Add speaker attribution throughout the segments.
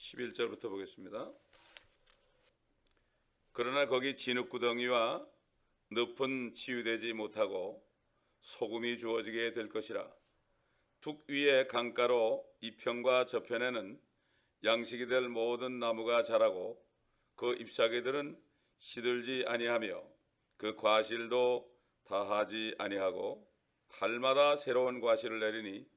Speaker 1: 11절부터 보겠습니다. 그러나 거기 진흙구덩이와 늪은 치유되지 못하고 소금이 주어지게 될 것이라. 둑 위에 강가로 이편과 저편에는 양식이 될 모든 나무가 자라고 그 잎사귀들은 시들지 아니하며 그 과실도 다하지 아니하고 달마다 새로운 과실을 내리니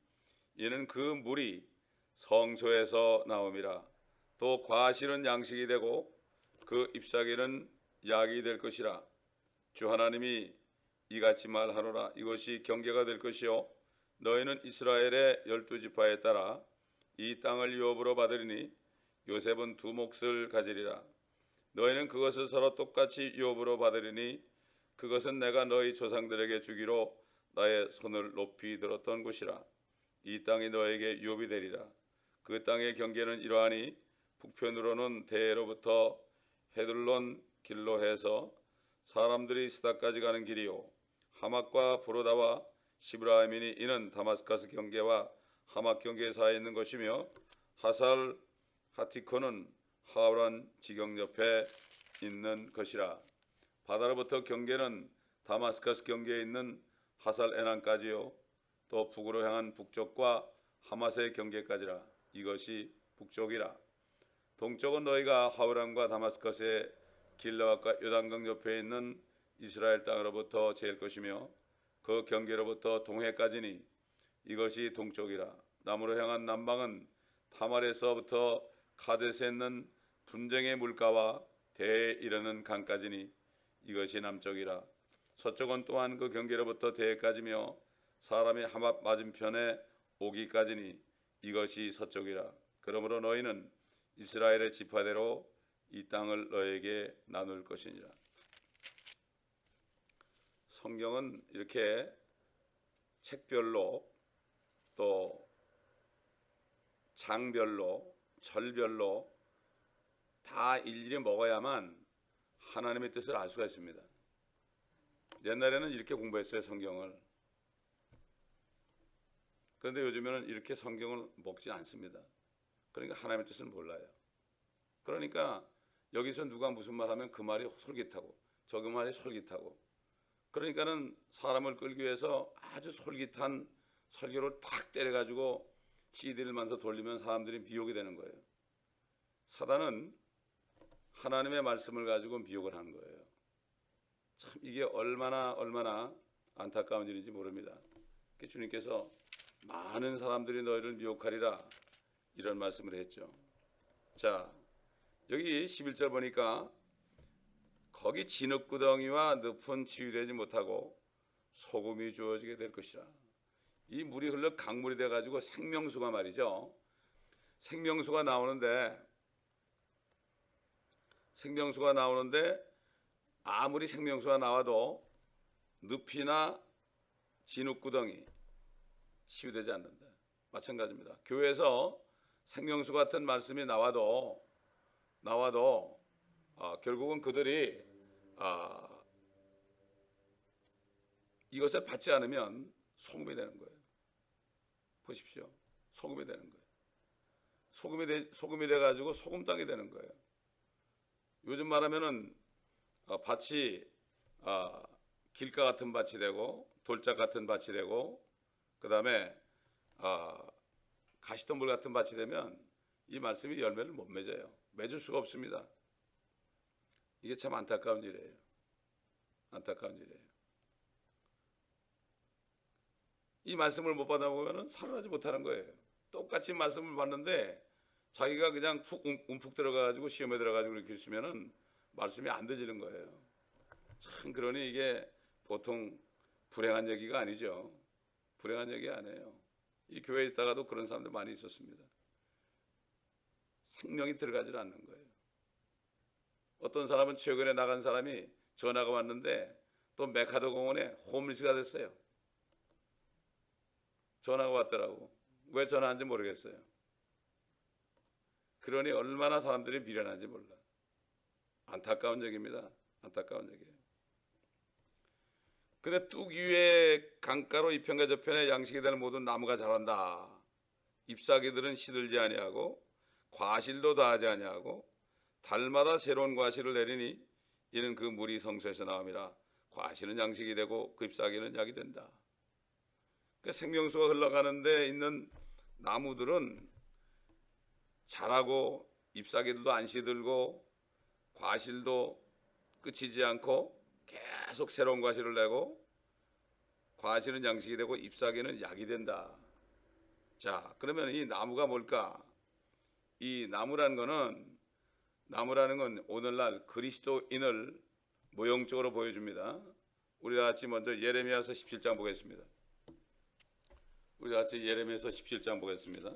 Speaker 1: 이는 그 물이 성소에서 나옴이라. 또 과실은 양식이 되고 그 잎사귀는 약이 될 것이라. 주 하나님이 이같이 말하노라. 이것이 경계가 될 것이요 너희는 이스라엘의 12지파에 따라 이 땅을 유업으로 받으리니 요셉은 2몫을 가지리라. 너희는 그것을 서로 똑같이 유업으로 받으리니 그것은 내가 너희 조상들에게 주기로 나의 손을 높이 들었던 곳이라. 이 땅이 너에게 유업이 되리라. 그 땅의 경계는 이러하니 북편으로는 대로부터 헤들론 길로 해서 사람들이 스다까지 가는 길이요 하맛과 브로다와 시브라임이니 이는 다마스카스 경계와 하맛 경계 사이에 있는 것이며 하살 하티코는 하우란 지경 옆에 있는 것이라. 바다로부터 경계는 다마스카스 경계에 있는 하살 에난까지요 또 북으로 향한 북쪽과 하맛의 경계까지라. 이것이 북쪽이라. 동쪽은 너희가 하우란과 다마스커스의 길라앗과 요단강 옆에 있는 이스라엘 땅으로부터 재일 것이며 그 경계로부터 동해까지니 이것이 동쪽이라. 남으로 향한 남방은 타말에서부터 카데스에 있는 분쟁의 물가와 대에 이르는 강까지니 이것이 남쪽이라. 서쪽은 또한 그 경계로부터 대해까지며 사람이 하맛 맞은편에 오기까지니 이것이 서쪽이라. 그러므로 너희는 이스라엘의 지파대로 이 땅을 너에게 나눌 것이니라. 성경은 이렇게 책별로 또 장별로 절별로 다 일일이 먹어야만 하나님의 뜻을 알 수가 있습니다. 옛날에는 이렇게 공부했어요, 성경을. 그런데 요즘에는 이렇게 성경을 먹지 않습니다. 그러니까 하나님의 뜻을 몰라요. 그러니까 여기서 누가 무슨 말 하면 그 말이 솔깃하고 저그 말이 솔깃하고, 그러니까는 사람을 끌기 위해서 아주 솔깃한 설교를 탁 때려가지고 CD를 만서 돌리면 사람들이 미혹이 되는 거예요. 사단은 하나님의 말씀을 가지고 미혹을 하는 거예요. 참 이게 얼마나 안타까운 일인지 모릅니다. 주님께서 많은 사람들이 너희를 미혹하리라 이런 말씀을 했죠. 자, 여기 11절 보니까 거기 진흙구덩이와 늪은 치유되지 못하고 소금이 주어지게 될 것이라. 이 물이 흘러 강물이 돼가지고 생명수가 말이죠. 생명수가 나오는데 아무리 생명수가 나와도 늪이나 진흙구덩이 치유되지 않는다. 마찬가지입니다. 교회에서 생명수 같은 말씀이 나와도 결국은 그들이 이것을 받지 않으면 소금이 되는 거예요. 보십시오. 소금이 되는 거예요. 소금이 돼가지고 소금땅이 되는 거예요. 요즘 말하면은 밭이 길가 같은 밭이 되고 돌짝 같은 밭이 되고 그 다음에 가시덤불 같은 밭이 되면 이 말씀이 열매를 못 맺어요. 맺을 수가 없습니다. 이게 참 안타까운 일이에요. 이 말씀을 못 받아보면 살아나지 못하는 거예요. 똑같이 말씀을 받는데 자기가 그냥 움푹 들어가가지고 시험에 들어가지고 이렇게 있으면은 말씀이 안 되지는 거예요. 참 그러니 이게 보통 불행한 얘기가 아니죠. 불행한 얘기 아니에요. 이 교회에 있다가도 그런 사람들 많이 있었습니다. 생명이 들어가질 않는 거예요. 어떤 사람은 최근에 나간 사람이 전화가 왔는데 또 메카도 공원에 홈리스가 됐어요. 전화가 왔더라고. 왜 전화한지 모르겠어요. 그러니 얼마나 사람들이 미련한지 몰라. 안타까운 얘기입니다. 안타까운 얘기예요. 근데 뚝 위에 강가로 이편과 저편에 양식이 되는 모든 나무가 자란다. 잎사귀들은 시들지 아니하고 과실도 다하지 아니하고 달마다 새로운 과실을 내리니 이는 그 물이 성소에서 나옴이라. 과실은 양식이 되고 그 잎사귀는 약이 된다. 그러니까 생명수가 흘러가는 데 있는 나무들은 자라고 잎사귀들도 안 시들고 과실도 끝이지 않고 계속 새로운 과실을 내고 과실은 양식이 되고 잎사귀는 약이 된다. 자, 그러면 이 나무가 뭘까? 이 나무라는 건 오늘날 그리스도인을 모형적으로 보여줍니다. 우리 다 같이 먼저 예레미야서 17장 보겠습니다. 우리 다 같이 예레미야서 17장 보겠습니다.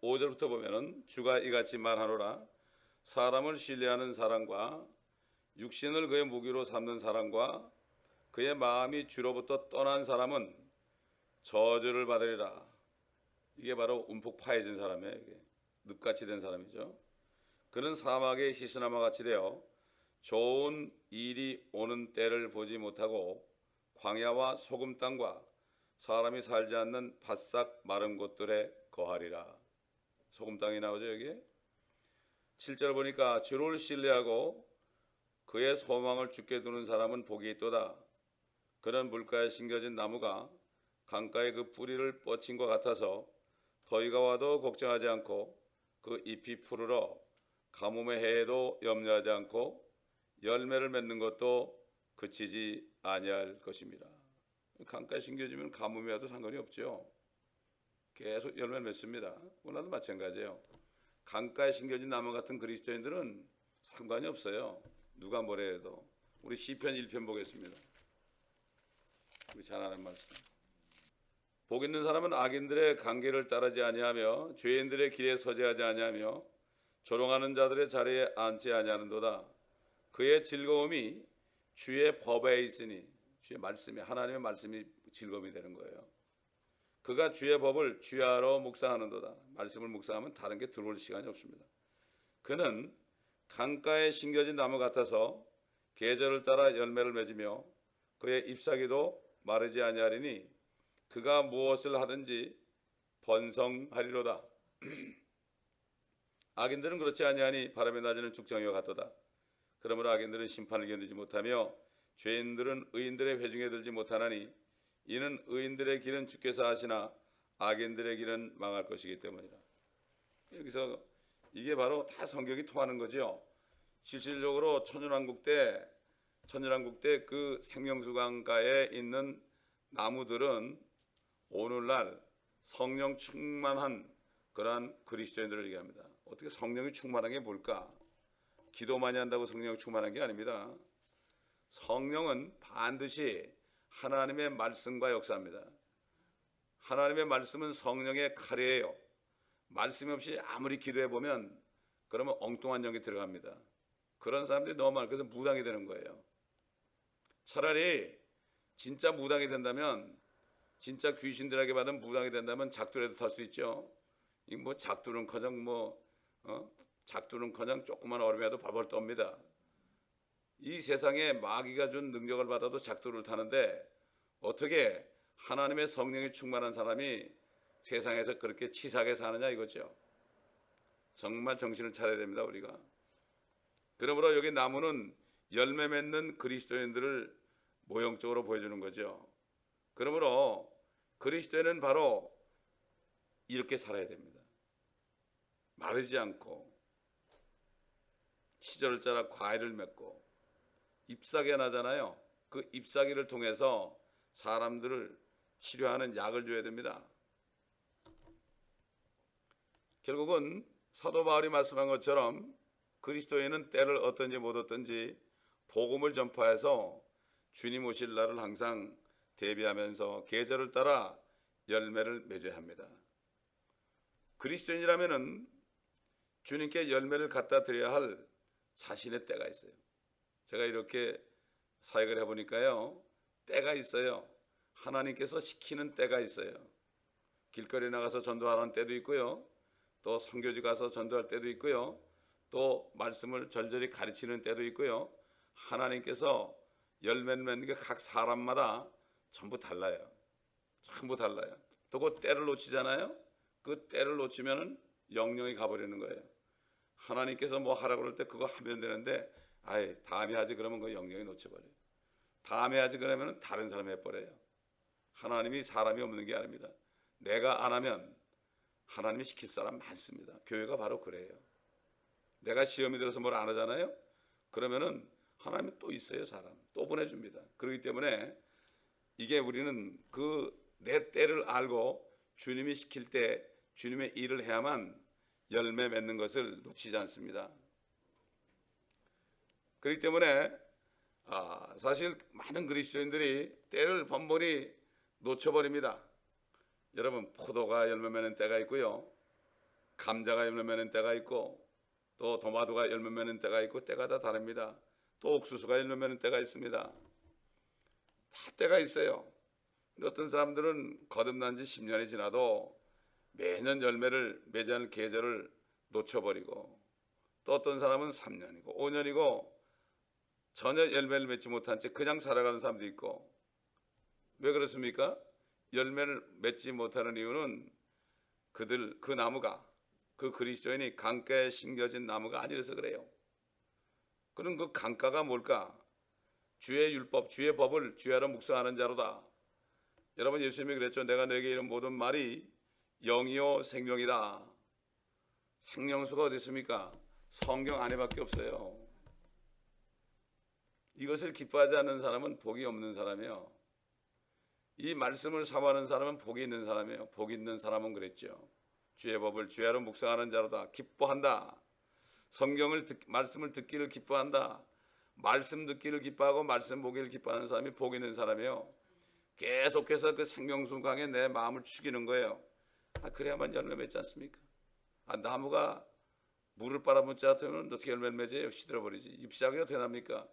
Speaker 1: 5절부터 보면은 주가 이같이 말하노라. 사람을 신뢰하는 사람과 육신을 그의 무기로 삼는 사람과 그의 마음이 주로부터 떠난 사람은 저주를 받으리라. 이게 바로 움푹 파여진 사람이에요. 이게 늪같이 된 사람이죠. 그는 사막의 희스나마 같이 되어 좋은 일이 오는 때를 보지 못하고 광야와 소금 땅과 사람이 살지 않는 바싹 마른 곳들에 거하리라. 소금 땅이 나오죠 여기에. 7절 보니까 주를 신뢰하고 그의 소망을 주께 두는 사람은 복이 있도다. 그는 물가에 심겨진 나무가 강가의 그 뿌리를 뻗친 것 같아서 더위가 와도 걱정하지 않고 그 잎이 푸르러 가뭄의 해에도 염려하지 않고 열매를 맺는 것도 그치지 아니할 것입니다. 강가에 심겨지면 가뭄이 와도 상관이 없죠. 계속 열매를 맺습니다. 오늘도 마찬가지예요. 강가에 심겨진 나무 같은 그리스도인들은 상관이 없어요. 누가 뭐래 해도. 우리 시편 1편 보겠습니다. 우리 잘 아는 말씀. 복 있는 사람은 악인들의 관계를 따르지 아니하며 죄인들의 길에 서지하지 아니하며 조롱하는 자들의 자리에 앉지 아니하는도다. 그의 즐거움이 주의 법에 있으니, 주의 말씀이, 하나님의 말씀이 즐거움이 되는 거예요. 그가 주의 법을 주야로 묵상하는도다. 말씀을 묵상하면 다른 게 들어올 시간이 없습니다. 그는 강가에 심겨진 나무 같아서 계절을 따라 열매를 맺으며 그의 잎사귀도 마르지 아니하리니 그가 무엇을 하든지 번성하리로다. 악인들은 그렇지 아니하니 바람에 낮에는 죽정이와 같도다. 그러므로 악인들은 심판을 견디지 못하며 죄인들은 의인들의 회중에 들지 못하나니 이는 의인들의 길은 주께서 하시나 악인들의 길은 망할 것이기 때문이다. 여기서 이게 바로 다 성경이 통하는 거죠. 실질적으로 천연왕국 때 그 생명수 강가에 있는 나무들은 오늘날 성령 충만한 그러한 그리스도인들을 얘기합니다. 어떻게 성령이 충만한 게 뭘까? 기도 많이 한다고 성령이 충만한 게 아닙니다. 성령은 반드시 하나님의 말씀과 역사합니다. 하나님의 말씀은 성령의 칼이에요. 말씀이 없이 아무리 기도해 보면 그러면 엉뚱한 영이 들어갑니다. 그런 사람들이 너무 많아요. 그래서 무당이 되는 거예요. 차라리 진짜 무당이 된다면, 진짜 귀신들에게 받은 무당이 된다면 작두라도 탈 수 있죠. 이 뭐 작두는커녕 작두는커녕 조그만 얼음에도 벌벌 떱니다. 이 세상에 마귀가 준 능력을 받아도 작두를 타는데 어떻게 하나님의 성령이 충만한 사람이 세상에서 그렇게 치사하게 사느냐 이거죠. 정말 정신을 차려야 됩니다 우리가. 그러므로 여기 나무는 열매 맺는 그리스도인들을 모형적으로 보여주는 거죠. 그러므로 그리스도인은 바로 이렇게 살아야 됩니다. 마르지 않고 시절을 따라 과일을 맺고 잎사귀가 나잖아요. 그 잎사귀를 통해서 사람들을 치료하는 약을 줘야 됩니다. 결국은 사도 바울이 말씀한 것처럼 그리스도인은 때를 얻든지 못 얻든지 복음을 전파해서 주님 오실 날을 항상 대비하면서 계절을 따라 열매를 맺어야 합니다. 그리스도인이라면은 주님께 열매를 갖다 드려야 할 자신의 때가 있어요. 제가 이렇게 사역을 해보니까요, 때가 있어요. 하나님께서 시키는 때가 있어요. 길거리에 나가서 전도하는 때도 있고요, 또 선교지 가서 전도할 때도 있고요, 또 말씀을 절절히 가르치는 때도 있고요. 하나님께서 열매 맺는 게 각 사람마다 전부 달라요. 전부 달라요. 또 그 때를 놓치잖아요. 그 때를 놓치면은 영영이 가버리는 거예요. 하나님께서 뭐 하라고 그럴 때 그거 하면 되는데 아이 다음에 하지 그러면 그 영영이 놓쳐버려요. 다음에 하지 그러면 다른 사람이 해버려요. 하나님이 사람이 없는 게 아닙니다. 내가 안 하면 하나님이 시킬 사람 많습니다. 교회가 바로 그래요. 내가 시험이 들어서 뭘 안 하잖아요. 그러면은 하나님이 또 있어요. 사람 또 보내줍니다. 그렇기 때문에 이게 우리는 그 내 때를 알고 주님이 시킬 때 주님의 일을 해야만 열매 맺는 것을 놓치지 않습니다. 그렇기 때문에 사실 많은 그리스도인들이 때를 번번이 놓쳐버립니다. 여러분 포도가 열매 맺는 때가 있고요, 감자가 열매 맺는 때가 있고, 또 토마토가 열매 맺는 때가 있고, 때가 다 다릅니다. 또 옥수수가 열매 맺는 때가 있습니다. 다 때가 있어요. 어떤 사람들은 거듭난 지 10년이 지나도 매년 열매를 맺지 않을 계절을 놓쳐버리고, 또 어떤 사람은 3년이고 5년이고 전혀 열매를 맺지 못한 채 그냥 살아가는 사람도 있고. 왜 그렇습니까? 열매를 맺지 못하는 이유는 그 나무가, 그 그리스도인이 강가에 심겨진 나무가 아니라서 그래요. 그럼 그 강가가 뭘까? 주의 율법, 주의 법을 주야로 묵상하는 자로다. 여러분 예수님이 그랬죠. 내가 너에게 이런 모든 말이 영이요 생명이다. 생명수가 어디 있습니까? 성경 안에밖에 없어요. 이것을 기뻐하지 않는 사람은 복이 없는 사람이에요. 이 말씀을 사모하는 사람은 복이 있는 사람이에요. 복 있는 사람은 그랬죠. 주의 법을 주야로 묵상하는 자로다. 기뻐한다. 말씀을 듣기를 기뻐한다. 말씀 듣기를 기뻐하고 말씀 보기를 기뻐하는 사람이 복 있는 사람이에요. 계속해서 그 생명수 강에 내 마음을 죽이는 거예요. 그래야만 열매 맺지 않습니까? 나무가 물을 빨아먹지 않으면 어떻게 열매를 맺어요? 시들어버리지. 잎사귀가 어떻게 납니까?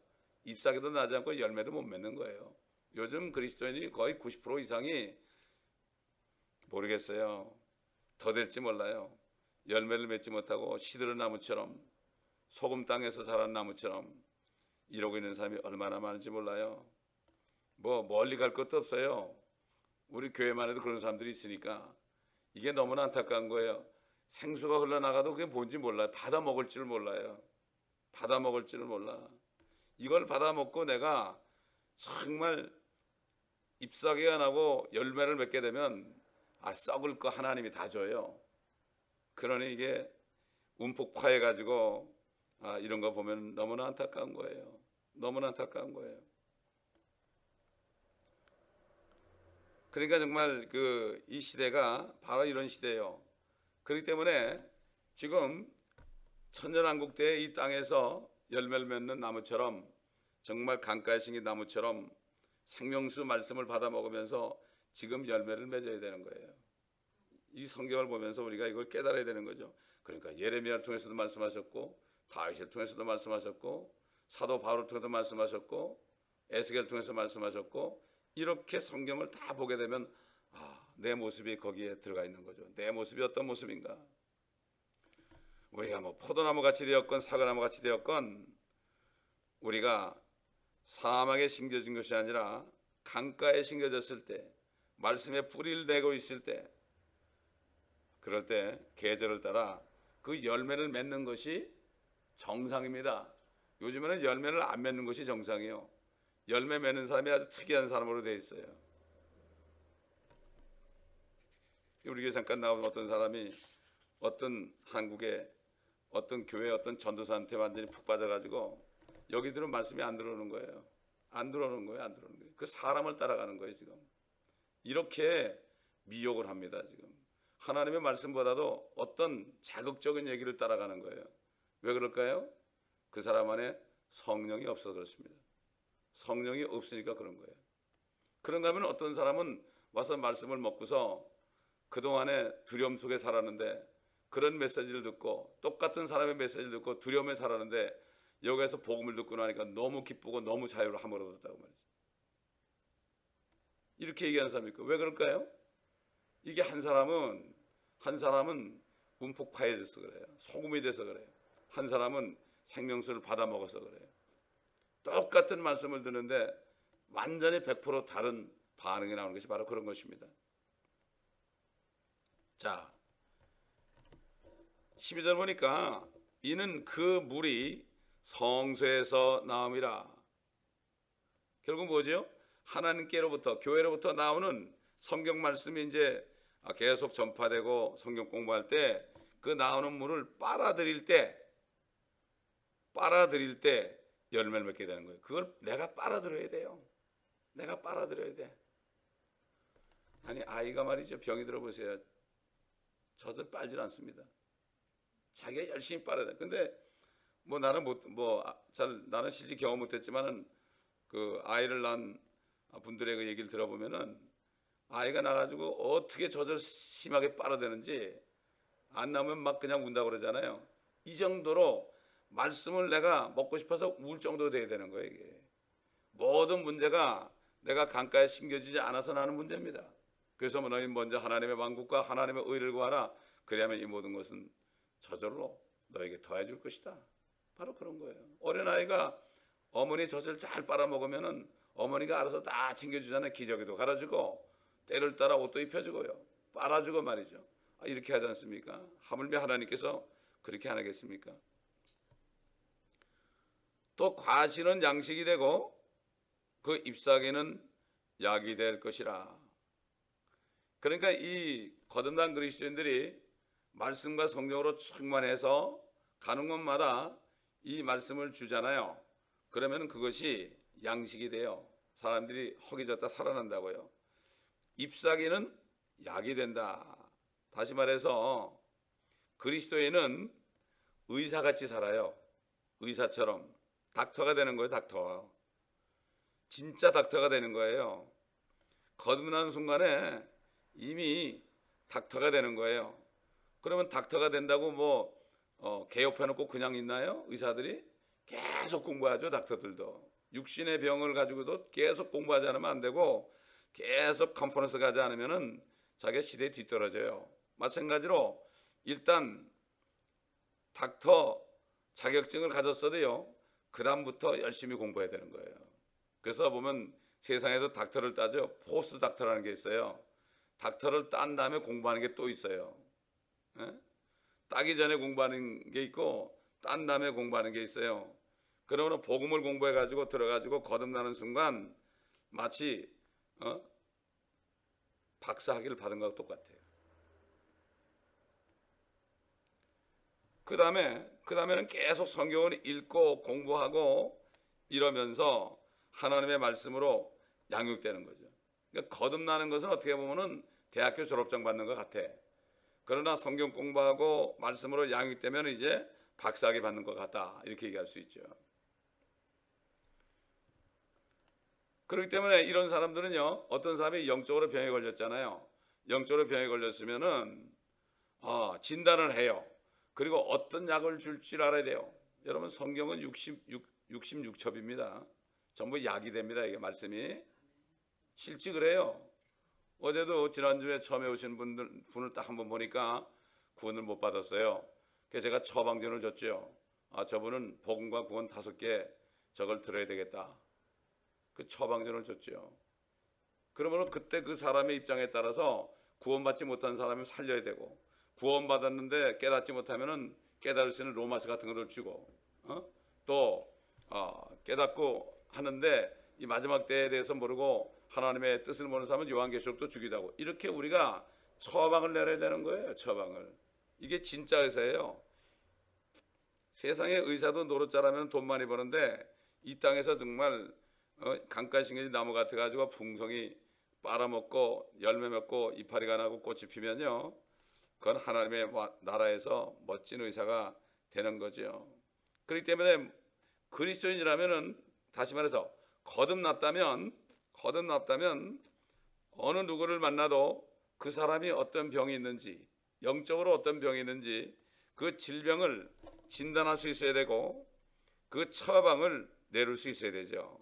Speaker 1: 잎사귀도 나지 않고 열매도 못 맺는 거예요. 요즘 그리스도인이 거의 90% 이상이 모르겠어요. 더 될지 몰라요. 열매를 맺지 못하고 시들은 나무처럼, 소금 땅에서 자란 나무처럼 이러고 있는 사람이 얼마나 많은지 몰라요. 뭐 멀리 갈 것도 없어요. 우리 교회만 해도 그런 사람들이 있으니까. 이게 너무나 안타까운 거예요. 생수가 흘러나가도 그게 뭔지 몰라요. 받아 먹을 줄 몰라요. 받아 먹을 줄을 몰라. 이걸 받아 먹고 내가 정말 잎사귀가 나고 열매를 맺게 되면 썩을 거 하나님이 다 줘요. 그러니 이게 움푹 파해가지고 이런 거 보면 너무나 안타까운 거예요. 너무나 안타까운 거예요. 그러니까 정말 이 시대가 바로 이런 시대예요. 그렇기 때문에 지금 천년왕국대의 이 땅에서 열매를 맺는 나무처럼, 정말 강가에 심긴 나무처럼 생명수 말씀을 받아 먹으면서 지금 열매를 맺어야 되는 거예요. 이 성경을 보면서 우리가 이걸 깨달아야 되는 거죠. 그러니까 예레미야를 통해서도 말씀하셨고, 다윗을 통해서도 말씀하셨고, 사도 바울을 통해서도 말씀하셨고, 에스겔을 통해서 말씀하셨고, 이렇게 성경을 다 보게 되면 내 모습이 거기에 들어가 있는 거죠. 내 모습이 어떤 모습인가? 우리가 뭐 포도나무 같이 되었건 사과나무 같이 되었건 우리가 사막에 심겨진 것이 아니라 강가에 심겨졌을 때, 말씀에 뿌리를 내고 있을 때, 그럴 때 계절을 따라 그 열매를 맺는 것이 정상입니다. 요즘에는 열매를 안 맺는 것이 정상이에요. 열매 맺는 사람이 아주 특이한 사람으로 되어 있어요. 우리 교회 잠깐 나온 어떤 사람이 어떤 한국의 어떤 교회 어떤 전도사한테 완전히 푹 빠져가지고 여기 들은 말씀이 안 들어오는 거예요. 안 들어오는 거예요. 그 사람을 따라가는 거예요. 지금 이렇게 미혹을 합니다. 지금 하나님의 말씀보다도 어떤 자극적인 얘기를 따라가는 거예요. 왜 그럴까요? 그 사람 안에 성령이 없어서 그렇습니다. 성령이 없으니까 그런 거예요. 그런가 하면 어떤 사람은 와서 말씀을 먹고서 그동안에 두려움 속에 살았는데, 그런 메시지를 듣고 똑같은 사람의 메시지를 듣고 두려움에 살았는데 여기에서 복음을 듣고 나니까 너무 기쁘고 너무 자유를 함으로 얻었다고 말이죠. 이렇게 얘기하는 사람이 있고. 왜 그럴까요? 이게 한 사람은 움푹 파여져서 그래요. 소금이 돼서 그래요. 한 사람은 생명수를 받아 먹어서 그래요. 똑같은 말씀을 듣는데 완전히 100% 다른 반응이 나오는 것이 바로 그런 것입니다. 자, 12절 보니까 이는 그 물이 성소에서 나음이라. 결국 뭐죠? 하나님께로부터, 교회로부터 나오는 성경 말씀이 이제 계속 전파되고 성경 공부할 때 그 나오는 물을 빨아들일 때 열매를 맺게 되는 거예요. 그걸 내가 빨아들여야 돼요. 내가 빨아들여야 돼. 아니, 아이가 말이죠, 병이 들어보세요. 젖을 빨질 않습니다. 자기가 열심히 빨아야 돼. 근데 뭐 나는 나는 실제 경험 못했지만은 그 아이를 낳은 분들의 그 얘기를 들어보면은 아이가 나가지고 어떻게 젖을 심하게 빨아대는지 안 나오면 막 그냥 운다고 그러잖아요. 이 정도로 말씀을 내가 먹고 싶어서 울 정도 돼야 되는 거예요. 이게 모든 문제가 내가 강가에 심겨지지 않아서 나는 문제입니다. 그래서 너희 먼저 하나님의 왕국과 하나님의 의를 구하라. 그리하면 이 모든 것은 저절로 너에게 더해 줄 것이다. 바로 그런 거예요. 어린아이가 어머니 젖을 잘 빨아먹으면은 어머니가 알아서 다 챙겨주잖아요. 기저귀도 갈아주고 때를 따라 옷도 입혀주고요. 빨아주고 말이죠. 이렇게 하지 않습니까? 하물며 하나님께서 그렇게 안 하겠습니까? 또 과실은 양식이 되고 그 잎사귀는 약이 될 것이라. 그러니까 이 거듭난 그리스도인들이 말씀과 성령으로 충만해서 가는 곳마다 이 말씀을 주잖아요. 그러면 그것이 양식이 돼요. 사람들이 허기졌다 살아난다고요. 잎사귀는 약이 된다. 다시 말해서 그리스도인은 의사같이 살아요. 의사처럼 닥터가 되는 거예요. 닥터. 진짜 닥터가 되는 거예요. 거듭나는 순간에 이미 닥터가 되는 거예요. 그러면 닥터가 된다고 개업해놓고 그냥 있나요? 의사들이 계속 공부하죠. 닥터들도 육신의 병을 가지고도 계속 공부하지 않으면 안 되고 계속 컨퍼런스 가지 않으면은 자기가 시대에 뒤떨어져요. 마찬가지로 일단 닥터 자격증을 가졌어도요, 그 다음부터 열심히 공부해야 되는 거예요. 그래서 보면 세상에도 닥터를 따죠. 포스트 닥터라는 게 있어요. 닥터를 딴 다음에 공부하는 게 또 있어요. 따기 전에 공부하는 게 있고 딴 다음에 공부하는 게 있어요. 그러면 복음을 공부해가지고 들어가지고 거듭나는 순간 마치 박사 학위를 받은 것과 똑같아요. 그 다음에는 계속 성경을 읽고 공부하고 이러면서 하나님의 말씀으로 양육되는 거죠. 그러니까 거듭나는 것은 어떻게 보면은 대학교 졸업장 받는 것 같아. 그러나 성경 공부하고 말씀으로 양육되면 이제 박사학위 받는 것 같다. 이렇게 얘기할 수 있죠. 그렇기 때문에 이런 사람들은요, 어떤 사람이 영적으로 병에 걸렸잖아요. 영적으로 병에 걸렸으면은 진단을 해요. 그리고 어떤 약을 줄 줄 알아야 돼요. 여러분, 성경은 66첩입니다. 전부 약이 됩니다. 이게 말씀이 실제 그래요. 어제도 지난주에 처음에 오신 분을 딱 한번 보니까 구원을 못 받았어요. 그래서 제가 처방전을 줬죠. 저분은 복음과 구원 5개 저걸 들어야 되겠다. 그 처방전을 줬죠. 그러면 그때 그 사람의 입장에 따라서 구원받지 못한 사람을 살려야 되고, 구원받았는데 깨닫지 못하면은 깨달을 수 있는 로마서 같은 것을 주고, 또 깨닫고 하는데 이 마지막 때에 대해서 모르고 하나님의 뜻을 모르는 사람은 요한계시록도 주기도 하고, 이렇게 우리가 처방을 내려야 되는 거예요. 처방을. 이게 진짜 의사예요. 세상의 의사도 노릇잘하면 돈 많이 버는데 이 땅에서 정말 강가에 심겨진 나무 같아가지고 풍성이 빨아먹고 열매 맺고 이파리가 나고 꽃이 피면요, 그건 하나님의 나라에서 멋진 의사가 되는 거죠. 그렇기 때문에 그리스도인이라면은, 다시 말해서 거듭났다면 어느 누구를 만나도 그 사람이 어떤 병이 있는지, 영적으로 어떤 병이 있는지 그 질병을 진단할 수 있어야 되고 그 처방을 내릴 수 있어야 되죠.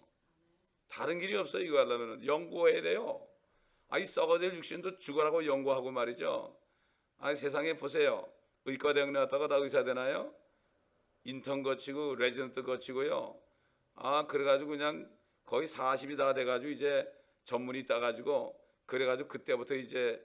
Speaker 1: 다른 길이 없어요. 이거 하려면 연구해야 돼요. 이 썩어질 육신도 죽으라고 연구하고 말이죠. 세상에 보세요. 의과대학 나왔다가 다 의사 되나요? 인턴 거치고 레지던트 거치고요. 그래가지고 그냥 거의 40이 다 돼가지고 이제 전문의 따가지고, 그래가지고 그때부터 이제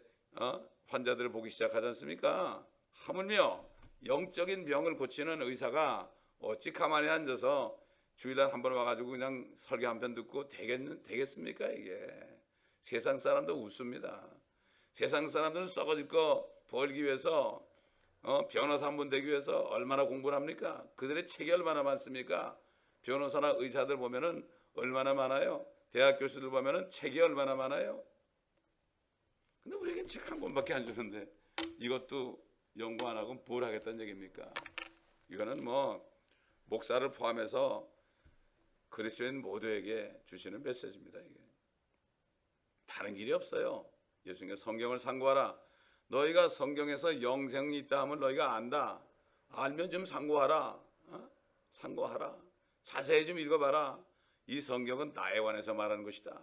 Speaker 1: 환자들을 보기 시작하지 않습니까? 하물며 영적인 병을 고치는 의사가 어찌 가만히 앉아서 주일날 한 번 와가지고 그냥 설교 한 편 듣고 되겠습니까? 이게 세상 사람도 웃습니다. 세상 사람들은 썩어질 거 벌기 위해서 변호사 한 분 되기 위해서 얼마나 공부를 합니까? 그들의 책이 얼마나 많습니까? 변호사나 의사들 보면은 얼마나 많아요? 대학 교수들 보면은 책이 얼마나 많아요? 근데 우리에겐 책 한 권밖에 안 주는데 이것도 연구 안 하고 뭘 하겠다는 얘기입니까? 이거는 뭐 목사를 포함해서 그리스도인 모두에게 주시는 메시지입니다. 이게 다른 길이 없어요. 예수님께서 성경을 상고하라. 너희가 성경에서 영생이 있다 하면 너희가 안다. 알면 좀 상고하라. 상고하라. 자세히 좀 읽어봐라. 이 성경은 나에 관해서 말하는 것이다.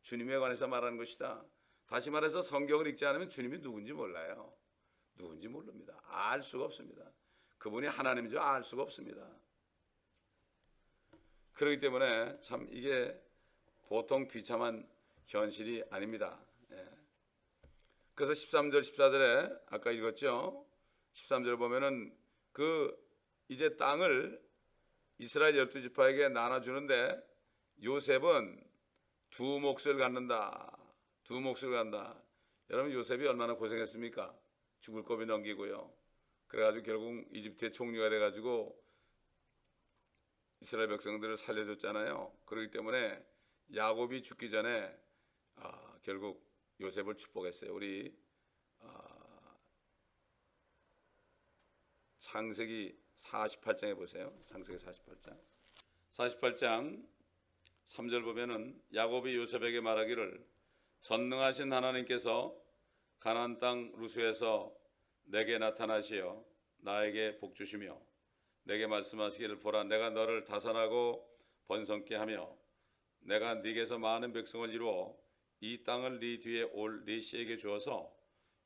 Speaker 1: 주님에 관해서 말하는 것이다. 다시 말해서 성경을 읽지 않으면 주님이 누군지 몰라요. 누군지 모릅니다. 알 수가 없습니다. 그분이 하나님인 줄 알 수가 없습니다. 그렇기 때문에 참 이게 보통 비참한 현실이 아닙니다. 그래서 13절 14절에 아까 읽었죠. 13절 보면은 이제 땅을 이스라엘 12지파에게 나눠주는데 요셉은 두 몫을 갖는다. 두 몫을 갖는다. 여러분 요셉이 얼마나 고생했습니까? 죽을 고비 넘기고요. 그래가지고 결국 이집트의 총리가 돼가지고 이스라엘 백성들을 살려줬잖아요. 그렇기 때문에 야곱이 죽기 전에 결국 요셉을 축복했어요. 우리 창세기 48장에 보세요. 창세기 48장 3절 보면은 야곱이 요셉에게 말하기를 전능하신 하나님께서 가나안 땅 루스에서 내게 나타나시어 나에게 복 주시며 내게 말씀하시기를 보라 내가 너를 다산하고 번성케 하며 내가 네게서 많은 백성을 이루어 이 땅을 네 뒤에 올 네 씨에게 주어서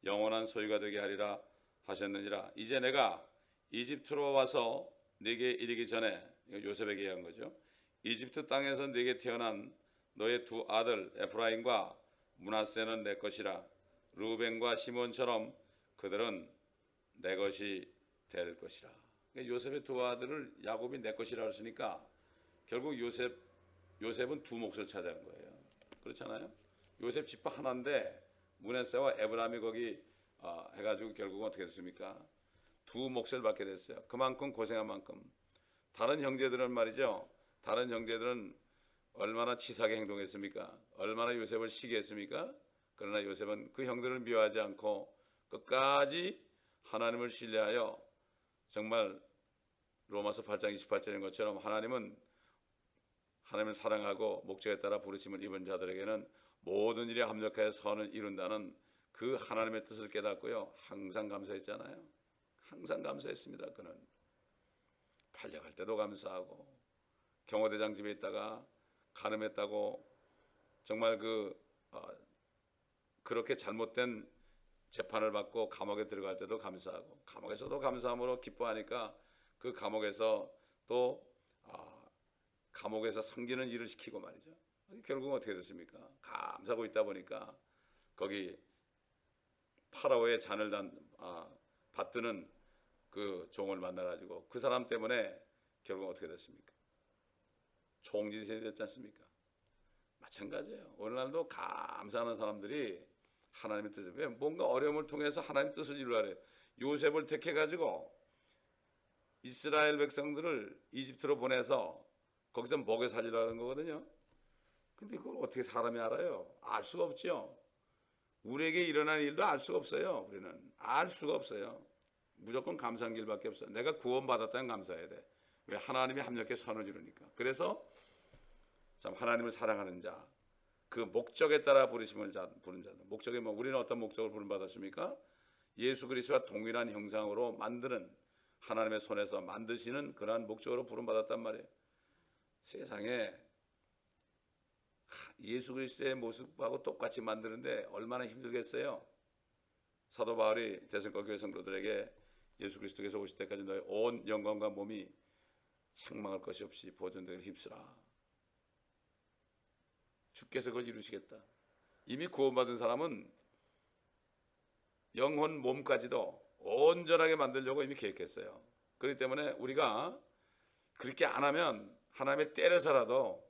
Speaker 1: 영원한 소유가 되게 하리라 하셨느니라. 이제 내가 이집트로 와서 네게 이르기 전에 요셉에게 얘기한 거죠. 이집트 땅에서 네게 태어난 너의 두 아들 에프라임과 므낫세는 내 것이라. 루벤과 시몬처럼 그들은 내 것이 될 것이라. 요셉의 두 아들을 야곱이 내 것이라 했으니까 결국 요셉은 두 몫을 차지한 거예요. 그렇잖아요. 요셉 지파 하나인데 므낫세와 에브라임이 거기 해가지고 결국은 어떻게 됐습니까? 두 몫을 받게 됐어요. 그만큼 고생한 만큼. 다른 형제들은 말이죠. 다른 형제들은 얼마나 치사하게 행동했습니까? 얼마나 요셉을 시기 했습니까? 그러나 요셉은 그 형들을 미워하지 않고 끝까지 하나님을 신뢰하여 정말 로마서 8장 28절인 것처럼 하나님을 사랑하고 목적에 따라 부르심을 입은 자들에게는 모든 일에 합력하여 선을 이룬다는 그 하나님의 뜻을 깨닫고요. 항상 감사했잖아요. 항상 감사했습니다. 그는 팔려갈 때도 감사하고 경호대장 집에 있다가 간음했다고 정말 그렇게 잘못된 재판을 받고 감옥에 들어갈 때도 감사하고 감옥에서도 감사함으로 기뻐하니까 그 감옥에서 또 감옥에서 섬기는 일을 시키고 말이죠. 결국은 어떻게 됐습니까? 감사하고 있다 보니까 거기 파라오의 잔을 받드는 그 종을 만나가지고 그 사람 때문에 결국 어떻게 됐습니까? 총리 되지 않습니까? 마찬가지예요. 오늘날도 감사하는 사람들이 하나님의 뜻을 왜 뭔가 어려움을 통해서 하나님의 뜻을 이루려 해요. 요셉을 택해가지고 이스라엘 백성들을 이집트로 보내서 거기서 먹여 살리라는 거거든요. 근데 그걸 어떻게 사람이 알아요? 알 수가 없죠. 우리에게 일어난 일도 알 수가 없어요. 우리는 알 수가 없어요. 무조건 감사한 길밖에 없어요. 내가 구원받았다는 감사해야 돼. 왜? 하나님이 합력해 선을 이루니까. 그래서 참 하나님을 사랑하는 자, 그 목적에 따라 부르심을 부른 자들. 목적이 뭐 우리는 어떤 목적을 부름받았습니까? 예수 그리스도와 동일한 형상으로 만드는 하나님의 손에서 만드시는 그러한 목적으로 부름받았단 말이에요. 세상에 예수 그리스도의 모습하고 똑같이 만드는데 얼마나 힘들겠어요. 사도 바울이 데살로니가 교회 성도들에게 예수 그리스도께서 오실 때까지 너의 온 영광과 몸이 책망할 것이 없이 보존되기를 힘쓰라. 주께서 그걸 이루시겠다. 이미 구원받은 사람은 영혼 몸까지도 온전하게 만들려고 이미 계획했어요. 그렇기 때문에 우리가 그렇게 안 하면 하나님이 때려서라도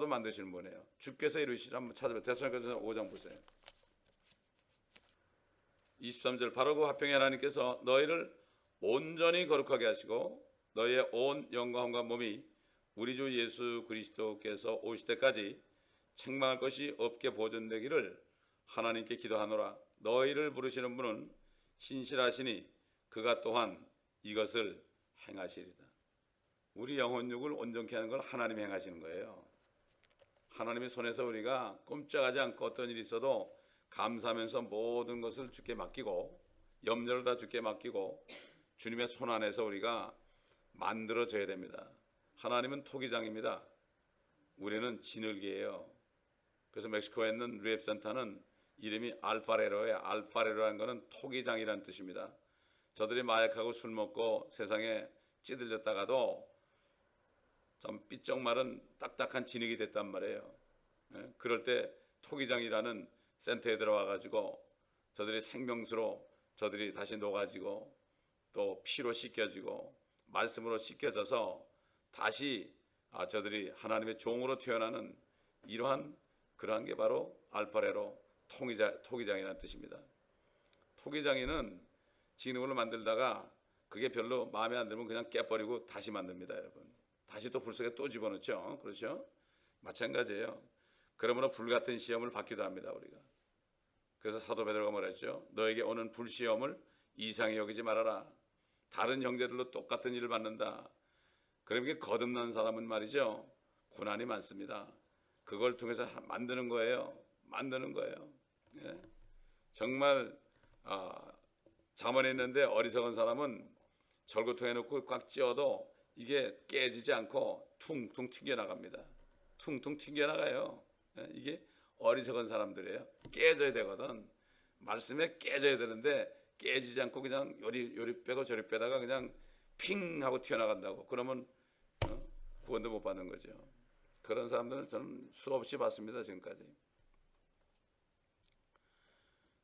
Speaker 1: 만드시는 분이에요. 주께서 이루시라. 한번 찾아보세요. 데살로니가서 5장 보세요. 23절 바로 그 화평의 하나님께서 너희를 온전히 거룩하게 하시고 너희의 온 영광과 몸이 우리 주 예수 그리스도께서 오실 때까지 책망할 것이 없게 보존되기를 하나님께 기도하노라. 너희를 부르시는 분은 신실하시니 그가 또한 이것을 행하시리다. 우리 영혼육을 온전케 하는 걸 하나님이 행하시는 거예요. 하나님의 손에서 우리가 꼼짝하지 않고 어떤 일이 있어도 감사하면서 모든 것을 주께 맡기고 염려를 다 주께 맡기고 주님의 손 안에서 우리가 만들어져야 됩니다. 하나님은 토기장입니다. 우리는 진흙이에요. 그래서 멕시코에 있는 루앱센터는 이름이 알파레로예요. 알파레로라는 것은 토기장이라는 뜻입니다. 저들이 마약하고 술 먹고 세상에 찌들렸다가도 좀 삐쩍 마른 딱딱한 진흙이 됐단 말이에요. 그럴 때 토기장이라는 센터에 들어와 가지고 저들이 생명수로 저들이 다시 녹아지고 또 피로 씻겨지고 말씀으로 씻겨져서 다시 저들이 하나님의 종으로 태어나는 그러한 게 바로 알파레로 토기장이라는 뜻입니다. 토기장이는 진흙으로 만들다가 그게 별로 마음에 안 들면 그냥 깨버리고 다시 만듭니다, 여러분. 다시 또 불 속에 또 집어넣죠. 그렇죠? 마찬가지예요. 그러므로 불같은 시험을 받기도 합니다, 우리가. 그래서 사도 베드로가 뭐랬죠? 너에게 오는 불시험을 이상히 여기지 말아라. 다른 형제들로 똑같은 일을 받는다. 그러면 거듭난 사람은 말이죠, 고난이 많습니다. 그걸 통해서 만드는 거예요. 예. 정말 잠언에 있는데 어리석은 사람은 절구통에 넣고 꽉 찧어도 이게 깨지지 않고 퉁퉁 튕겨나갑니다. 퉁퉁 튕겨나가요. 예. 이게 어리석은 사람들이에요. 깨져야 되거든. 말씀에 깨져야 되는데 깨지지 않고 그냥 요리 빼고 저리 빼다가 그냥 핑 하고 튀어나간다고. 그러면 구원도 못 받는 거죠. 그런 사람들은 저는 수없이 봤습니다, 지금까지.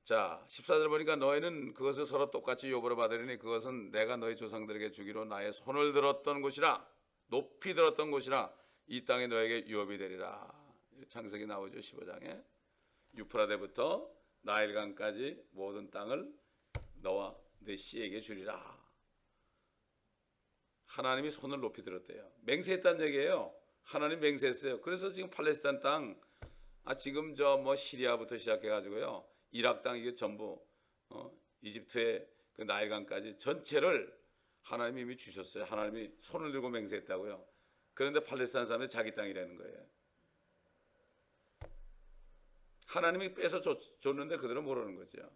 Speaker 1: 자, 14절 보니까 너희는 그것을 서로 똑같이 요보로 받으리니 그것은 내가 너희 조상들에게 주기로 나의 손을 들었던 곳이라, 높이 들었던 곳이라 이 땅이 너에게 유업이 되리라. 창세기 나오죠, 15장에. 유프라데부터 나일강까지 모든 땅을 너와 내 씨에게 주리라. 하나님이 손을 높이 들었대요. 맹세했다는 얘기예요. 하나님 맹세했어요. 그래서 지금 팔레스타인 땅, 지금 시리아부터 시작해가지고요, 이락 땅 이게 전부 이집트의 그 나일강까지 전체를 하나님이 이미 주셨어요. 하나님이 손을 들고 맹세했다고요. 그런데 팔레스타인 사람들이 자기 땅이라는 거예요. 하나님이 뺏어 줬는데 그들은 모르는 거죠.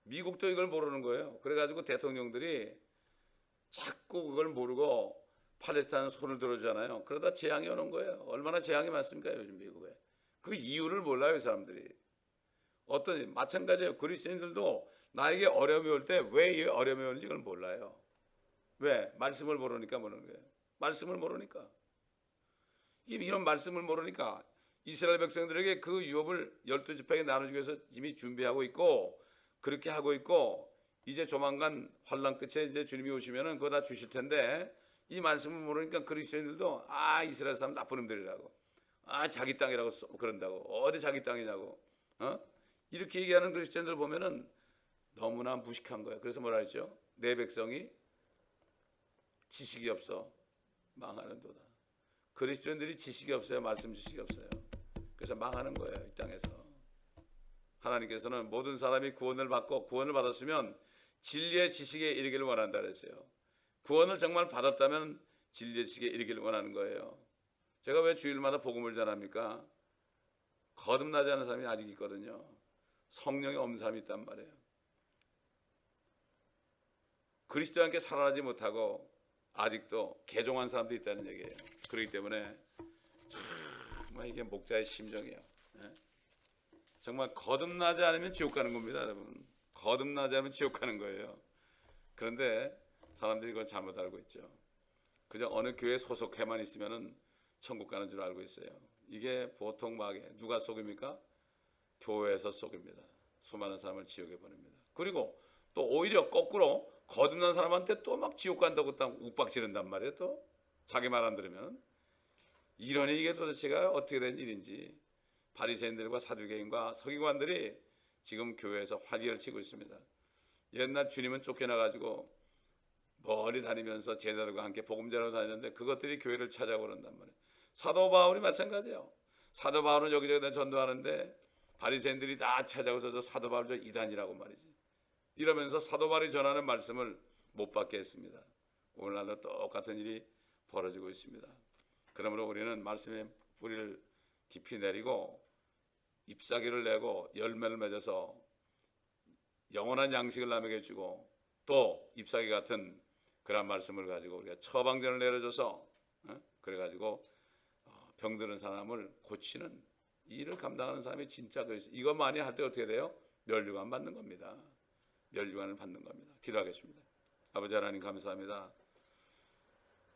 Speaker 1: 미국도 이걸 모르는 거예요. 그래가지고 대통령들이 자꾸 그걸 모르고 팔레스타인 손을 들어주잖아요. 그러다 재앙이 오는 거예요. 얼마나 재앙이 많습니까, 요즘 미국에. 그 이유를 몰라요, 이 사람들이. 마찬가지예요. 그리스도인들도 나에게 어려움이 올 때 왜 이 어려움이 오는지 그걸 몰라요. 왜? 말씀을 모르니까 모르는 거예요. 말씀을 모르니까. 이런 말씀을 모르니까 이스라엘 백성들에게 그 유업을 12지파에게 나눠주기 위해서 이미 준비하고 있고, 그렇게 하고 있고, 이제 조만간 환란 끝에 이제 주님이 오시면은 그거 다 주실 텐데, 이 말씀을 모르니까 그리스도인들도 이스라엘 사람 나쁜 놈들이라고, 자기 땅이라고 그런다고, 어디 자기 땅이냐고, 이렇게 얘기하는 그리스도인들 보면은 너무나 무식한 거예요. 그래서 뭐라 했죠? 내 백성이 지식이 없어 망하는도다. 그리스도인들이 지식이 없어요. 말씀 지식이 없어요. 그래서 망하는 거예요, 이 땅에서. 하나님께서는 모든 사람이 구원을 받고, 구원을 받았으면 진리의 지식에 이르기를 원한다 그랬어요. 구원을 정말 받았다면 진리의 지식에 이르기를 원하는 거예요. 제가 왜 주일마다 복음을 전합니까? 거듭나지 않은 사람이 아직 있거든요. 성령이 없는 사람이 있단 말이에요. 그리스도와 함께 살아나지 못하고 아직도 개종한 사람도 있다는 얘기예요. 그렇기 때문에 정말 이게 목자의 심정이에요. 정말 거듭나지 않으면 지옥 가는 겁니다, 여러분. 거듭나지 않으면 지옥 가는 거예요. 그런데 사람들이 그걸 잘못 알고 있죠. 그저 어느 교회에 소속해만 있으면은 천국 가는 줄 알고 있어요. 이게 보통 누가 속입니까? 교회에서 속입니다. 수많은 사람을 지옥에 보냅니다. 그리고 또 오히려 거꾸로 거듭난 사람한테 또 막 지옥 간다고 딱 욱박지른단 말이에요. 또 자기 말 안 들으면. 이러니 이게 도대체가 어떻게 된 일인지 바리새인들과 사두개인과 서기관들이 지금 교회에서 화기를 치고 있습니다. 옛날 주님은 쫓겨나가지고 멀리 다니면서 제자들과 함께 복음 전하러 다녔는데 그것들이 교회를 찾아오고 그런단 말이에요. 사도 바울이 마찬가지예요. 사도 바울은 여기저기 전도하는데 바리새인들이 다 찾아오서 저 사도 바울 저 이단이라고 말이지. 이러면서 사도 바울이 전하는 말씀을 못 받게 했습니다. 오늘날도 똑같은 일이 벌어지고 있습니다. 그러므로 우리는 말씀의 뿌리를 깊이 내리고 잎사귀를 내고 열매를 맺어서 영원한 양식을 남에게 주고 또 잎사귀 같은 그런 말씀을 가지고 우리가 처방전을 내려줘서 그래가지고 병드는 사람을 고치는 이 일을 감당하는 사람이 진짜 그리스도. 이것만이 할 때 어떻게 돼요? 면류관 받는 겁니다. 면류관을 받는 겁니다. 기도하겠습니다. 아버지 하나님 감사합니다.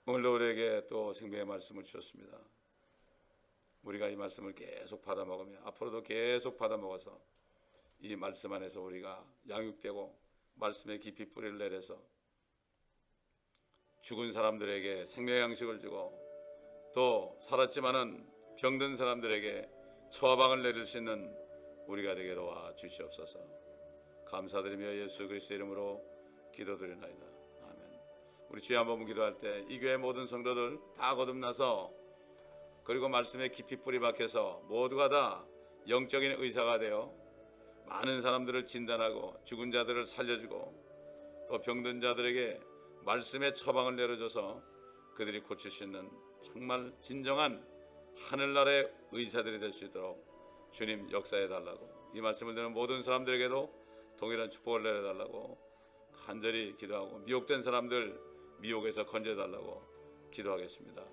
Speaker 1: 오늘도 우리에게 또 생명의 말씀을 주셨습니다. 우리가 이 말씀을 계속 받아 먹으며 앞으로도 계속 받아 먹어서 이 말씀 안에서 우리가 양육되고 말씀에 깊이 뿌리를 내려서 죽은 사람들에게 생명의 양식을 주고 또 살았지만은 병든 사람들에게 처방을 내릴 수 있는 우리가 되게 도와 주시옵소서. 감사드리며 예수 그리스도 이름으로 기도드리나이다. 아멘. 우리 주여 한번 기도할 때 이 교회 모든 성도들 다 거듭나서 그리고 말씀에 깊이 뿌리 박혀서 모두가 다 영적인 의사가 되어 많은 사람들을 진단하고 죽은 자들을 살려주고 또 병든 자들에게 말씀의 처방을 내려줘서 그들이 고칠 수 있는 정말 진정한 하늘나라의 의사들이 될 수 있도록 주님 역사해 달라고, 이 말씀을 듣는 모든 사람들에게도 동일한 축복을 내려달라고 간절히 기도하고 미혹된 사람들 미혹에서 건져달라고 기도하겠습니다.